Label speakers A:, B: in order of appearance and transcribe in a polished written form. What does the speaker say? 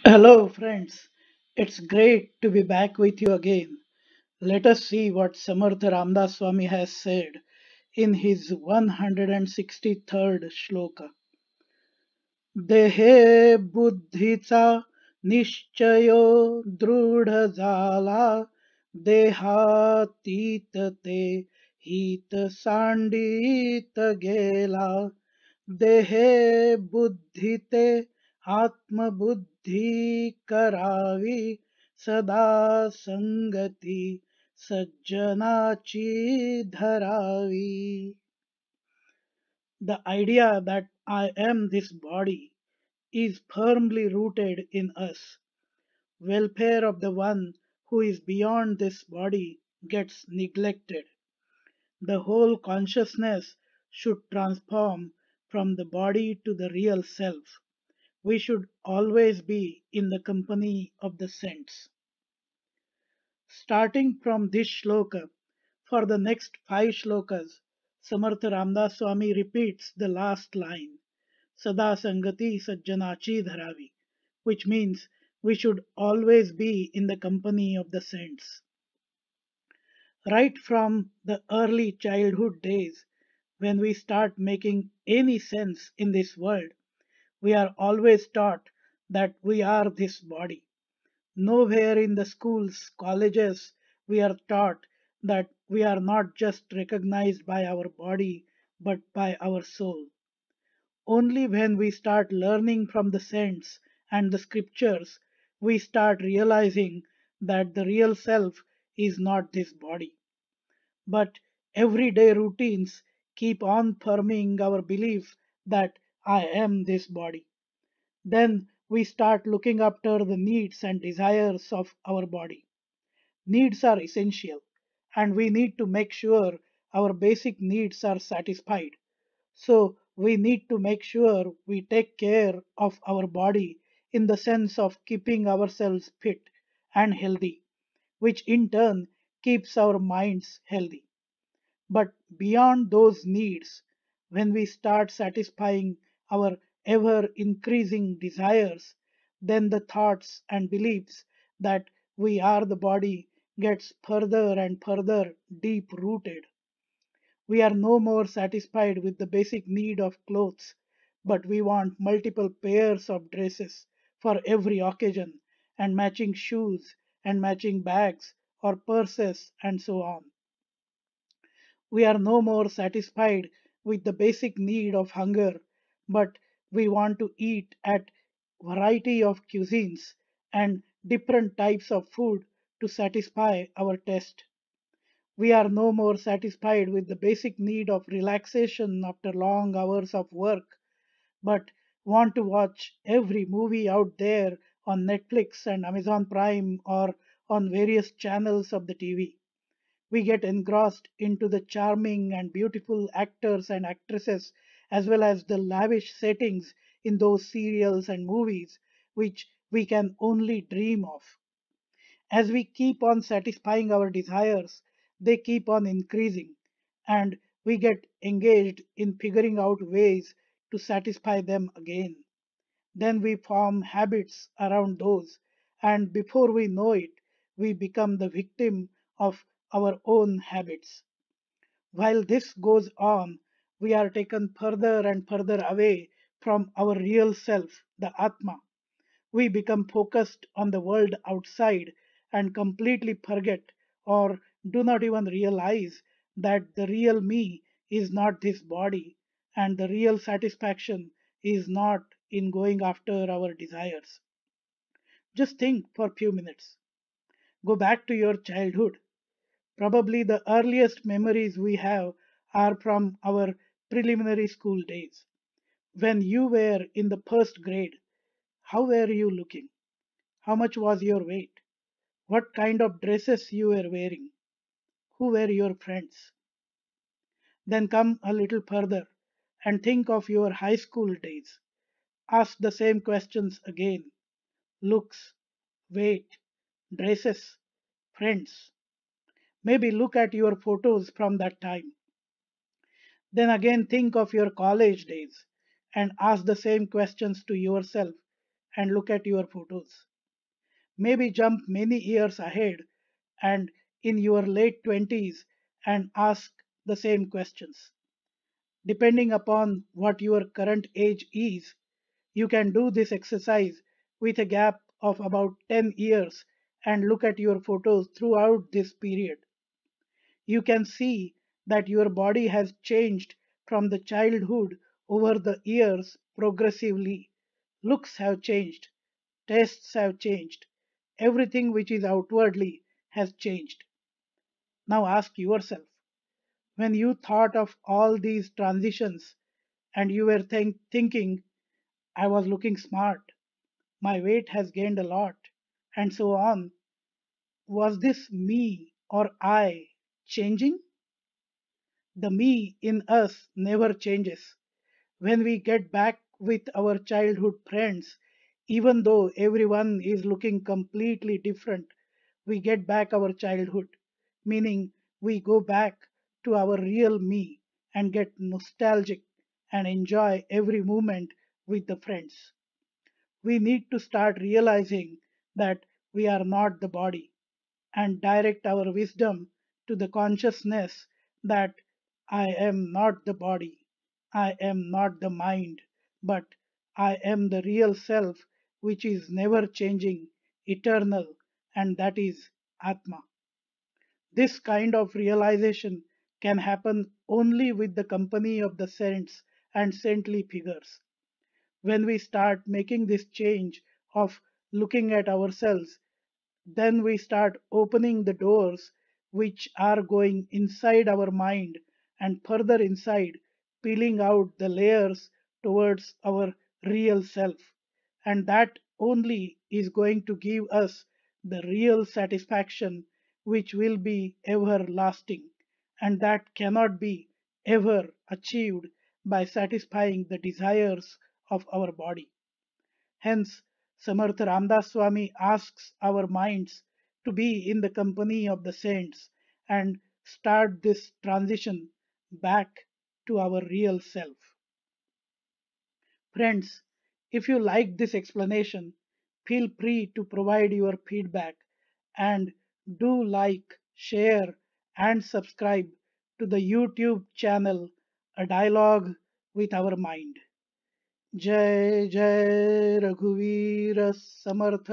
A: Hello, friends. It's great to be back with you again. Let us see what Samartha Ramdas Swami has said in his 163rd shloka. देहे बुद्धीचा निश्चयो दृढ झाला देहातीत ते हित सांडित गेला देहे बुद्धीते आत्मबुद्धी करावी सदा संगती सज्जनाची Dharavi. The idea that I am this body is firmly rooted in us. Welfare of the one who is beyond this body gets neglected. The whole consciousness should transform from the body to the real self. We should always be in the company of the saints. Starting from this shloka, for the next five shlokas, Samartha Ramdas Swami repeats the last line, Sada Sangati Sajjanachi Dharavi, which means we should always be in the company of the saints. Right from the early childhood days, when we start making any sense in this world, we are always taught that we are this body. Nowhere in the schools, colleges, we are taught that we are not just recognized by our body but by our soul. Only when we start learning from the saints and the scriptures, we start realizing that the real self is not this body. But everyday routines keep on firming our belief that I am this body. Then we start looking after the needs and desires of our body. Needs are essential, and we need to make sure our basic needs are satisfied. So, we need to make sure we take care of our body in the sense of keeping ourselves fit and healthy, which in turn keeps our minds healthy. But beyond those needs, when we start satisfying our ever increasing desires, then the thoughts and beliefs that we are the body gets further and further deep rooted. We are no more satisfied with the basic need of clothes, but we want multiple pairs of dresses for every occasion, and matching shoes and matching bags or purses and so on. We are no more satisfied with the basic need of hunger, but we want to eat at variety of cuisines and different types of food to satisfy our taste. We are no more satisfied with the basic need of relaxation after long hours of work, but want to watch every movie out there on Netflix and Amazon Prime or on various channels of the TV. We get engrossed into the charming and beautiful actors and actresses, as well as the lavish settings in those serials and movies, which we can only dream of. As we keep on satisfying our desires, they keep on increasing, and we get engaged in figuring out ways to satisfy them again. Then we form habits around those, and before we know it, we become the victim of our own habits. While this goes on, we are taken further and further away from our real self, the Atma. We become focused on the world outside and completely forget or do not even realize that the real me is not this body and the real satisfaction is not in going after our desires. Just think for a few minutes. Go back to your childhood. Probably the earliest memories we have are from our preliminary school days. When you were in the first grade, how were you looking? How much was your weight? What kind of dresses you were wearing? Who were your friends? Then come a little further and think of your high school days. Ask the same questions again. Looks, weight, dresses, friends. Maybe look at your photos from that time. Then again think of your college days and ask the same questions to yourself and look at your photos. Maybe jump many years ahead and in your late 20s and ask the same questions. Depending upon what your current age is, you can do this exercise with a gap of about 10 years and look at your photos throughout this period. You can see that your body has changed from the childhood over the years progressively. Looks have changed, tastes have changed, everything which is outwardly has changed. Now ask yourself, when you thought of all these transitions and you were thinking, I was looking smart, my weight has gained a lot, and so on, was this me or I changing? The me in us never changes. When we get back with our childhood friends, even though everyone is looking completely different, we get back our childhood, meaning we go back to our real me and get nostalgic and enjoy every moment with the friends. We need to start realizing that we are not the body and direct our wisdom to the consciousness that I am not the body, I am not the mind, but I am the real self which is never changing, eternal, and that is Atma. This kind of realization can happen only with the company of the saints and saintly figures. When we start making this change of looking at ourselves, then we start opening the doors which are going inside our mind and further inside, peeling out the layers towards our real self. And that only is going to give us the real satisfaction which will be everlasting, and that cannot be ever achieved by satisfying the desires of our body. Hence, Samartha Ramdas Swami asks our minds to be in the company of the saints and start this transition back to our real self. Friends, if you like this explanation, feel free to provide your feedback and do like, share, and subscribe to the YouTube channel A Dialogue with Our Mind. जय जय रघुवीर समर्थ।